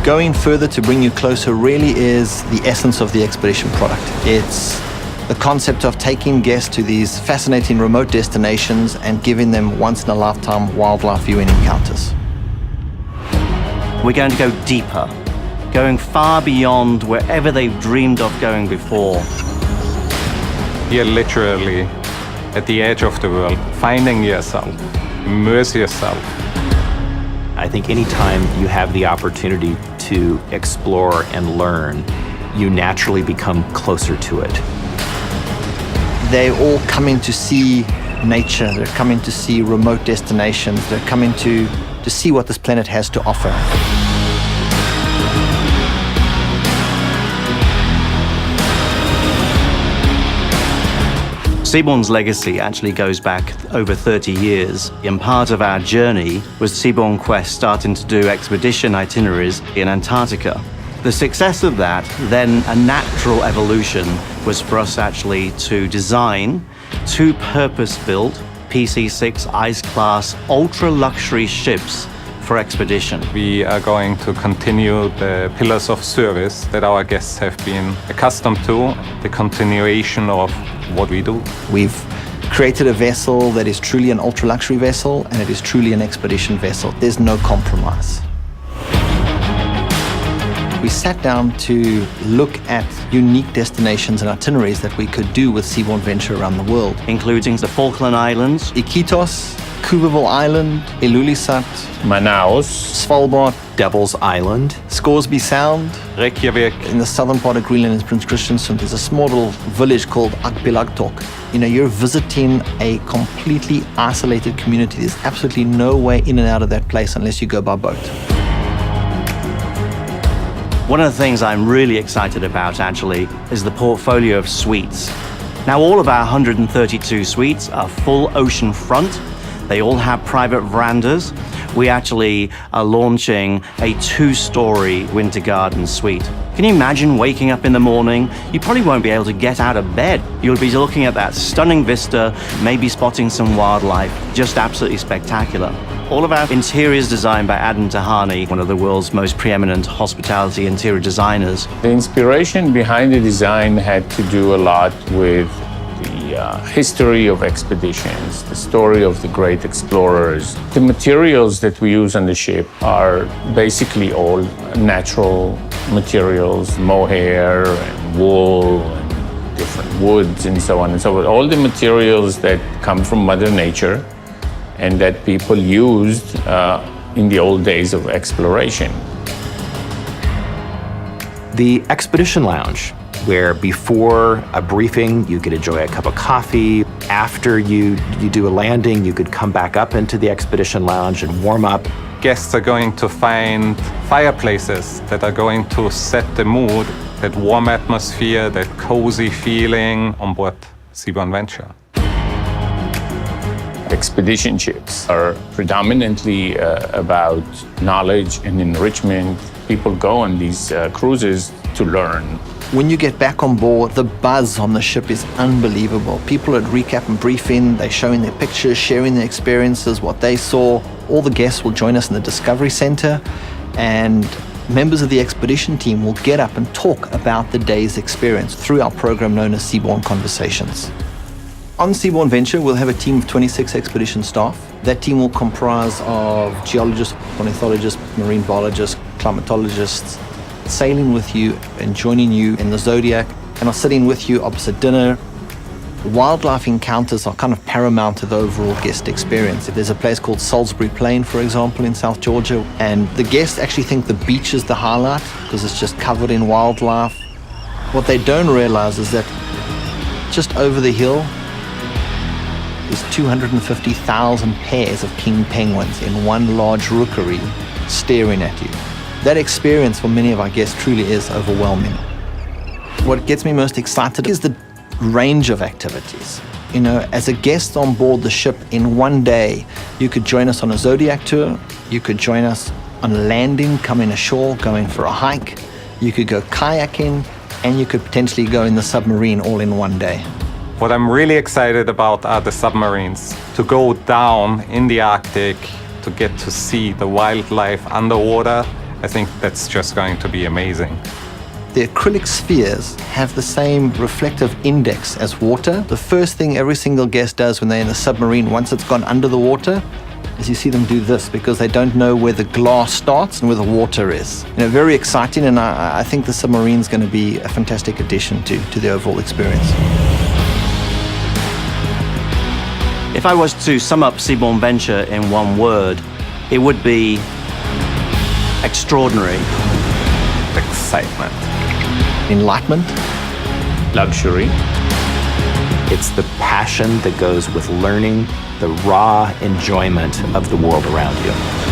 Going further to bring you closer really is the essence of the expedition product. It's the concept of taking guests to these fascinating remote destinations and giving them once-in-a-lifetime wildlife viewing encounters. We're going to go deeper, going far beyond wherever they've dreamed of going before. You're literally at the edge of the world, finding yourself, immerse yourself. I think anytime you have the opportunity to explore and learn, you naturally become closer to it. They're all coming to see nature, they're coming to see remote destinations, they're coming to see what this planet has to offer. Seabourn's legacy actually goes back over 30 years, and part of our journey was Seabourn Quest starting to do expedition itineraries in Antarctica. The success of that, then a natural evolution, was for us actually to design 2 purpose-built PC-6 ice-class ultra-luxury ships for expedition. We are going to continue the pillars of service that our guests have been accustomed to, the continuation of what we do. We've created a vessel that is truly an ultra-luxury vessel, and it is truly an expedition vessel. There's no compromise. We sat down to look at unique destinations and itineraries that we could do with Seabourn Venture around the world, including the Falkland Islands, Iquitos, Cuvival Island, Ilulissat, Manaus, Svalbard, Devil's Island, Scoresby Sound, Reykjavik. In the southern part of Greenland is Prince Christiansund. There's a small little village called Akbilagtok. You know, you're visiting a completely isolated community. There's absolutely no way in and out of that place unless you go by boat. One of the things I'm really excited about, actually, is the portfolio of suites. Now, all of our 132 suites are full ocean front. They all have private verandas. We actually are launching a 2-story winter garden suite. Can you imagine waking up in the morning? You probably won't be able to get out of bed. You'll be looking at that stunning vista, maybe spotting some wildlife. Just absolutely spectacular. All of our interiors designed by Adam Tahani, one of the world's most preeminent hospitality interior designers. The inspiration behind the design had to do a lot with the history of expeditions, the story of the great explorers. The materials that we use on the ship are basically all natural materials, mohair and wool and different woods and so on and so forth. All the materials that come from Mother Nature and that people used in the old days of exploration. The Expedition Lounge, where before a briefing, you could enjoy a cup of coffee. After you do a landing, you could come back up into the Expedition Lounge and warm up. Guests are going to find fireplaces that are going to set the mood, that warm atmosphere, that cozy feeling on board Seabourn Venture. Expedition ships are predominantly about knowledge and enrichment. People go on these cruises to learn. When you get back on board, the buzz on the ship is unbelievable. People at recap and briefing, they're showing their pictures, sharing their experiences, what they saw. All the guests will join us in the Discovery Center, and members of the expedition team will get up and talk about the day's experience through our program known as Seabourn Conversations. On Seabourn Venture, we'll have a team of 26 expedition staff. That team will comprise of geologists, ornithologists, marine biologists, climatologists, sailing with you and joining you in the Zodiac, and are sitting with you opposite dinner. Wildlife encounters are kind of paramount to the overall guest experience. If there's a place called Salisbury Plain, for example, in South Georgia, and the guests actually think the beach is the highlight because it's just covered in wildlife. What they don't realize is that just over the hill, there's 250,000 pairs of king penguins in one large rookery staring at you. That experience for many of our guests truly is overwhelming. What gets me most excited is the range of activities. You know, as a guest on board the ship in one day, you could join us on a Zodiac tour, you could join us on a landing, coming ashore, going for a hike, you could go kayaking, and you could potentially go in the submarine all in one day. What I'm really excited about are the submarines. To go down in the Arctic, to get to see the wildlife underwater, I think that's just going to be amazing. The acrylic spheres have the same reflective index as water. The first thing every single guest does when they're in the submarine, once it's gone under the water, is you see them do this because they don't know where the glass starts and where the water is. Very exciting, and I think the submarine's going to be a fantastic addition to the overall experience. If I was to sum up Seabourn Venture in one word, it would be extraordinary. Excitement. Enlightenment. Luxury. It's the passion that goes with learning, the raw enjoyment of the world around you.